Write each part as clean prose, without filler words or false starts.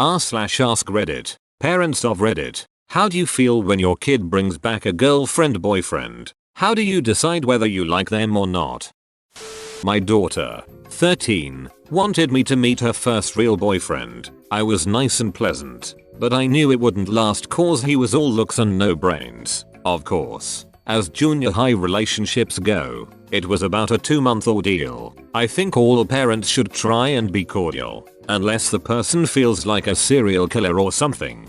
r/AskReddit. Parents of Reddit. How do you feel when your kid brings back a girlfriend boyfriend? How do you decide whether you like them or not? My daughter, 13, wanted me to meet her first real boyfriend. I was nice and pleasant, but I knew it wouldn't last cause he was all looks and no brains. Of course, as junior high relationships go, it was about a 2-month ordeal. I think all parents should try and be cordial, unless the person feels like a serial killer or something.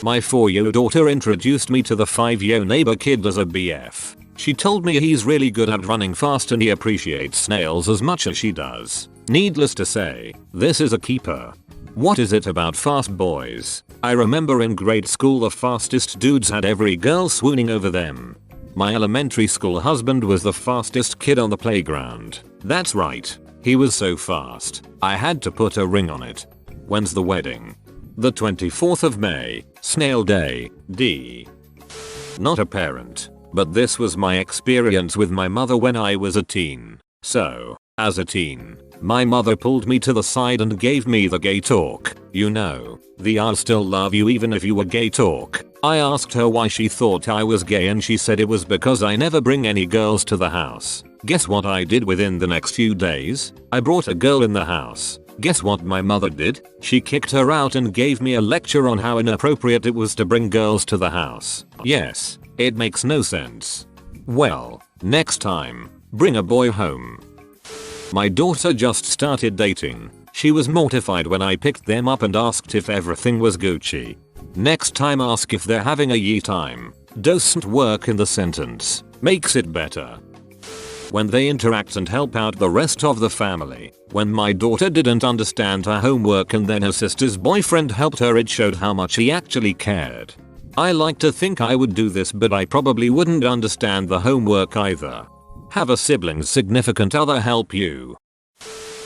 My 4-year-old daughter introduced me to the 5-year neighbor kid as a BF. She told me he's really good at running fast and he appreciates snails as much as she does. Needless to say, this is a keeper. What is it about fast boys? I remember in grade school the fastest dudes had every girl swooning over them. My elementary school husband was the fastest kid on the playground. That's right, he was so fast, I had to put a ring on it. When's the wedding? The 24th of May, Snail Day, D. Not a parent, but this was my experience with my mother when I was a teen. So, as a teen, my mother pulled me to the side and gave me the gay talk. You know, the "I'll still love you even if you were gay" talk. I asked her why she thought I was gay and she said it was because I never bring any girls to the house. Guess what I did within the next few days? I brought a girl in the house. Guess what my mother did? She kicked her out and gave me a lecture on how inappropriate it was to bring girls to the house. Yes, it makes no sense. Well, next time, bring a boy home. My daughter just started dating. She was mortified when I picked them up and asked if everything was Gucci. Next time ask if they're having a ye time. Doesn't work in the sentence. Makes it better. When they interact and help out the rest of the family. When my daughter didn't understand her homework and then her sister's boyfriend helped her, it showed how much he actually cared. I like to think I would do this, but I probably wouldn't understand the homework either. Have a sibling's significant other help you.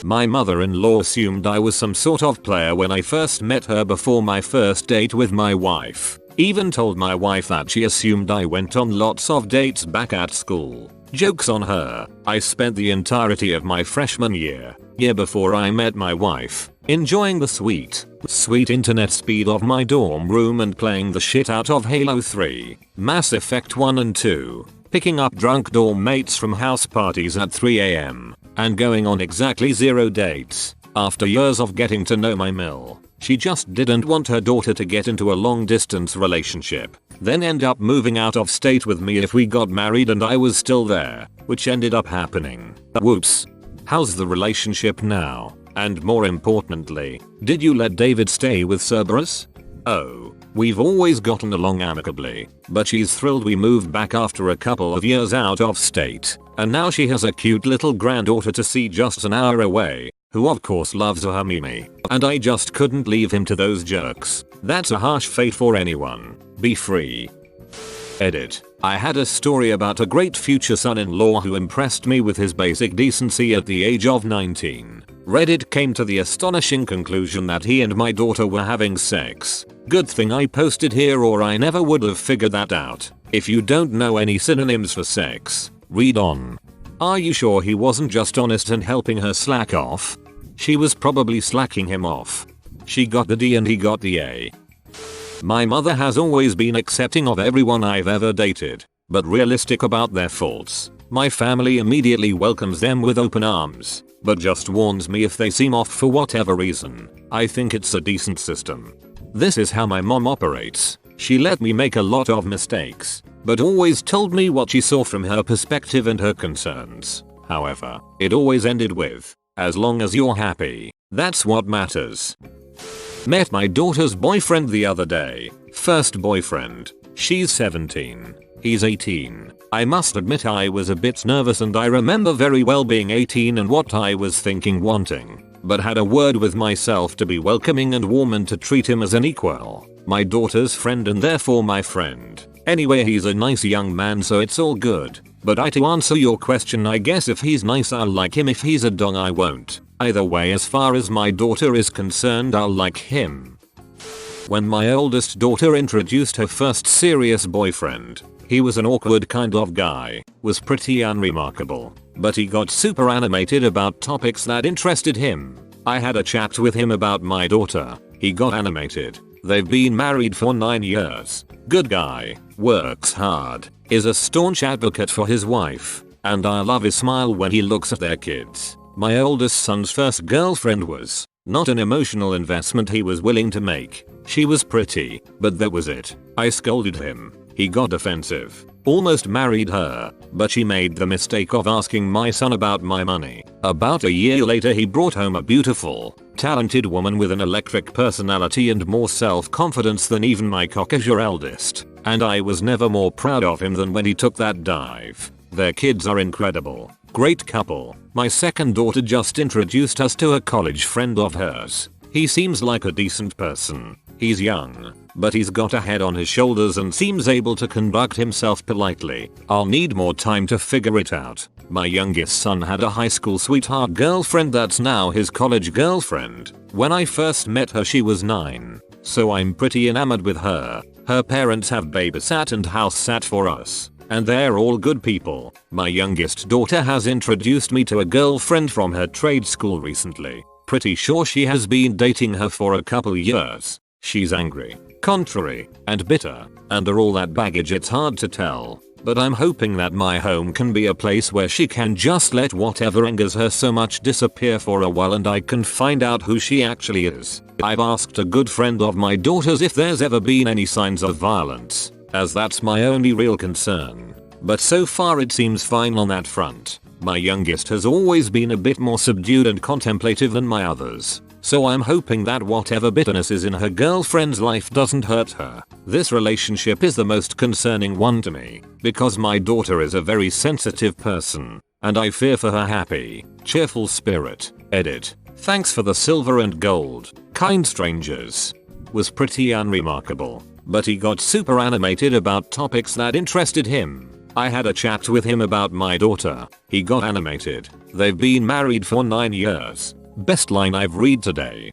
My mother-in-law assumed I was some sort of player when I first met her before my first date with my wife. Even told my wife that she assumed I went on lots of dates back at school. Joke's on her. I spent the entirety of my freshman year before I met my wife, enjoying the sweet internet speed of my dorm room and playing the shit out of Halo 3, Mass Effect 1 and 2, picking up drunk dorm mates from house parties at 3 AM, and going on exactly 0 dates. After years of getting to know my mill, she just didn't want her daughter to get into a long distance relationship, then end up moving out of state with me if we got married and I was still there, which ended up happening. Whoops. How's the relationship now? And more importantly, did you let David stay with Cerberus? Oh, we've always gotten along amicably, but she's thrilled we moved back after a couple of years out of state, and now she has a cute little granddaughter to see just an hour away, who of course loves her Mimi, and I just couldn't leave him to those jerks. That's a harsh fate for anyone. Be free. Edit. I had a story about a great future son-in-law who impressed me with his basic decency at the age of 19. Reddit came to the astonishing conclusion that he and my daughter were having sex. Good thing I posted here or I never would have figured that out. If you don't know any synonyms for sex, read on. Are you sure he wasn't just honest and helping her slack off? She was probably slacking him off. She got the D and he got the A. My mother has always been accepting of everyone I've ever dated, but realistic about their faults. My family immediately welcomes them with open arms, but just warns me if they seem off for whatever reason. I think it's a decent system. This is how my mom operates. She let me make a lot of mistakes, but always told me what she saw from her perspective and her concerns. However, it always ended with, as long as you're happy, that's what matters. Met my daughter's boyfriend the other day. First boyfriend. She's 17. He's 18. I must admit I was a bit nervous and I remember very well being 18 and what I was thinking wanting, but had a word with myself to be welcoming and warm and to treat him as an equal. My daughter's friend and therefore my friend. Anyway, he's a nice young man so it's all good. But to answer your question, I guess if he's nice I'll like him, if he's a dong I won't. Either way, as far as my daughter is concerned, I'll like him. When my oldest daughter introduced her first serious boyfriend, he was an awkward kind of guy, was pretty unremarkable, but he got super animated about topics that interested him. I had a chat with him about my daughter, He got animated. They've been married for 9 years. Good guy. Works hard. Is a staunch advocate for his wife. And I love his smile when he looks at their kids. My oldest son's first girlfriend was not an emotional investment he was willing to make. She was pretty, but that was it. I scolded him. He got defensive. Almost married her, but she made the mistake of asking my son about my money. About a year later he brought home a beautiful, talented woman with an electric personality and more self-confidence than even my cockasier eldest. And I was never more proud of him than when he took that dive. Their kids are incredible. Great couple. My second daughter just introduced us to a college friend of hers. He seems like a decent person. He's young, but he's got a head on his shoulders and seems able to conduct himself politely. I'll need more time to figure it out. My youngest son had a high school sweetheart girlfriend that's now his college girlfriend. When I first met her she was 9, so I'm pretty enamored with her. Her parents have babysat and house sat for us. And they're all good people. My youngest daughter has introduced me to a girlfriend from her trade school recently. Pretty sure she has been dating her for a couple years. She's angry, contrary, and bitter. Under all that baggage it's hard to tell. But I'm hoping that my home can be a place where she can just let whatever angers her so much disappear for a while and I can find out who she actually is. I've asked a good friend of my daughter's if there's ever been any signs of violence, as that's my only real concern. But so far it seems fine on that front. My youngest has always been a bit more subdued and contemplative than my others. So I'm hoping that whatever bitterness is in her girlfriend's life doesn't hurt her. This relationship is the most concerning one to me, because my daughter is a very sensitive person, and I fear for her happy, cheerful spirit. Edit. Thanks for the silver and gold, kind strangers. Was pretty unremarkable, but he got super animated about topics that interested him. I had a chat with him about my daughter. He got animated. They've been married for 9 years. Best line I've read today.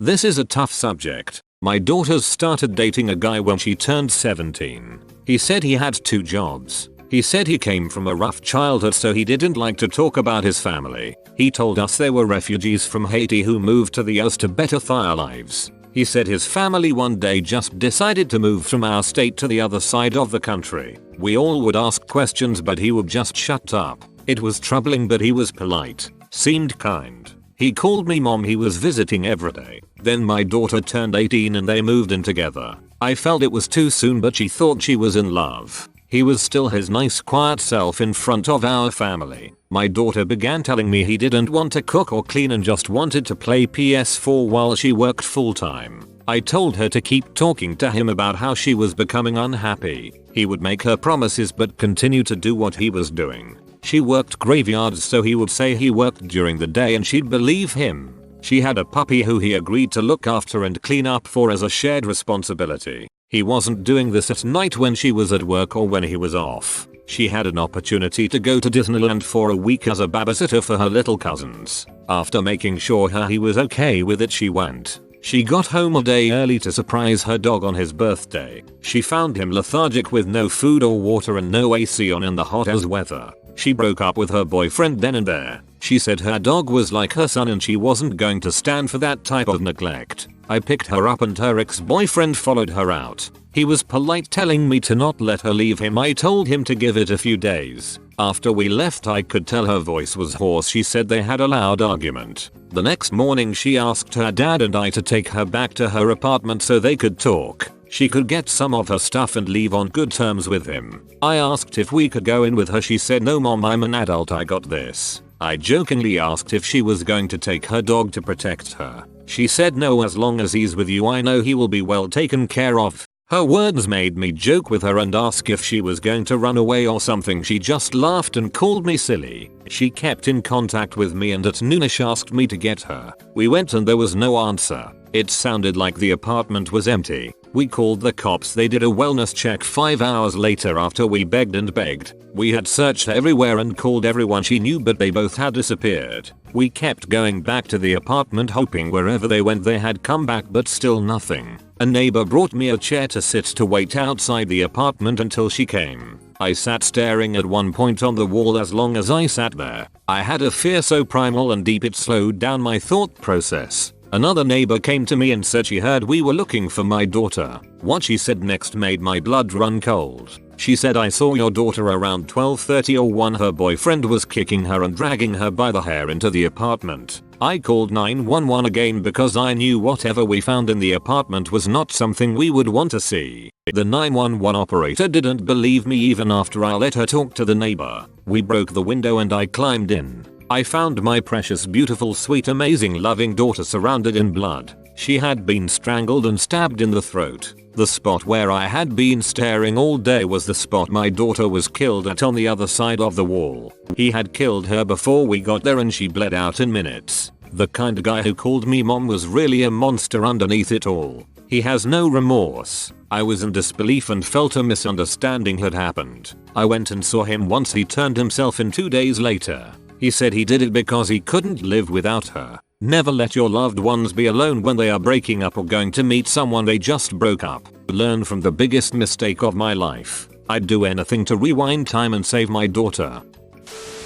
This is a tough subject. My daughter's started dating a guy when she turned 17. He said he had 2 jobs. He said he came from a rough childhood so he didn't like to talk about his family. He told us they were refugees from Haiti who moved to the US to better their lives. He said his family one day just decided to move from our state to the other side of the country. We all would ask questions but he would just shut up. It was troubling but he was polite. Seemed kind. He called me mom. He was visiting every day. Then my daughter turned 18 and they moved in together. I felt it was too soon but she thought she was in love. He was still his nice quiet self in front of our family. My daughter began telling me he didn't want to cook or clean and just wanted to play PS4 while she worked full time. I told her to keep talking to him about how she was becoming unhappy. He would make her promises but continue to do what he was doing. She worked graveyards so he would say he worked during the day and she'd believe him. She had a puppy who he agreed to look after and clean up for as a shared responsibility. He wasn't doing this at night when she was at work or when he was off. She had an opportunity to go to Disneyland for a week as a babysitter for her little cousins. After making sure he was okay with it she went. She got home a day early to surprise her dog on his birthday. She found him lethargic with no food or water and no AC on in the hot as weather. She broke up with her boyfriend then and there. She said her dog was like her son and she wasn't going to stand for that type of neglect. I picked her up and her ex-boyfriend followed her out. He was polite telling me to not let her leave him. I told him to give it a few days. After we left I could tell her voice was hoarse. She said they had a loud argument. The next morning she asked her dad and I to take her back to her apartment so they could talk. She could get some of her stuff and leave on good terms with him. I asked if we could go in with her. She said no mom, I'm an adult, I got this. I jokingly asked if she was going to take her dog to protect her. She said no, as long as he's with you I know he will be well taken care of. Her words made me joke with her and ask if she was going to run away or something. She just laughed and called me silly. She kept in contact with me and at noonish asked me to get her. We went and there was no answer. It sounded like the apartment was empty. We called the cops. They did a wellness check 5 hours later after we begged and begged. We had searched everywhere and called everyone she knew but they both had disappeared. We kept going back to the apartment hoping wherever they went they had come back but still nothing. A neighbor brought me a chair to sit to wait outside the apartment until she came. I sat staring at one point on the wall. As long as I sat there, I had a fear so primal and deep it slowed down my thought process. Another neighbor came to me and said she heard we were looking for my daughter. What she said next made my blood run cold. She said, I saw your daughter around 12:30 or 1. Her boyfriend was kicking her and dragging her by the hair into the apartment. I called 911 again because I knew whatever we found in the apartment was not something we would want to see. The 911 operator didn't believe me even after I let her talk to the neighbor. We broke the window and I climbed in. I found my precious, beautiful, sweet, amazing, loving daughter surrounded in blood. She had been strangled and stabbed in the throat. The spot where I had been staring all day was the spot my daughter was killed at on the other side of the wall. He had killed her before we got there and she bled out in minutes. The kind of guy who called me mom was really a monster underneath it all. He has no remorse. I was in disbelief and felt a misunderstanding had happened. I went and saw him once. He turned himself in 2 days later. He said he did it because he couldn't live without her. Never let your loved ones be alone when they are breaking up or going to meet someone they just broke up. Learn from the biggest mistake of my life. I'd do anything to rewind time and save my daughter.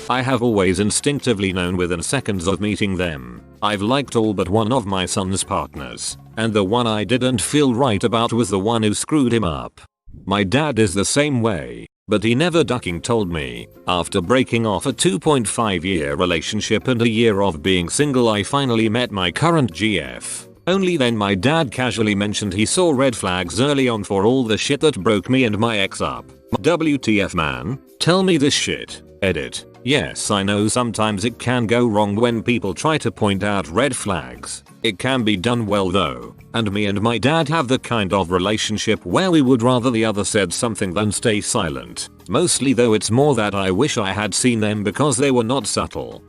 I have always instinctively known within seconds of meeting them. I've liked all but one of my son's partners, and the one I didn't feel right about was the one who screwed him up. My dad is the same way, but he never ducking told me. After breaking off a 2.5-year relationship and a year of being single, I finally met my current GF. Only then my dad casually mentioned he saw red flags early on for all the shit that broke me and my ex up. WTF man? Tell me this shit. Edit. Yes, I know sometimes it can go wrong when people try to point out red flags. It can be done well though, and me and my dad have the kind of relationship where we would rather the other said something than stay silent. Mostly though it's more that I wish I had seen them because they were not subtle.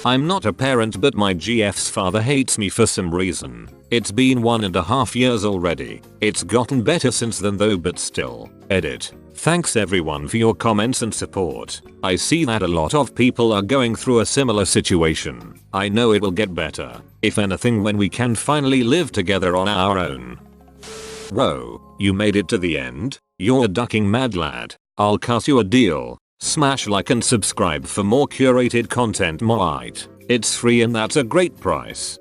I'm not a parent, but my GF's father hates me for some reason. It's been 1.5 years already. It's gotten better since then though, but still. Edit. Thanks everyone for your comments and support. I see that a lot of people are going through a similar situation. I know it will get better. If anything, when we can finally live together on our own. Whoa, you made it to the end? You're a ducking mad lad. I'll cut you a deal. Smash like and subscribe for more curated content. It's free and that's a great price.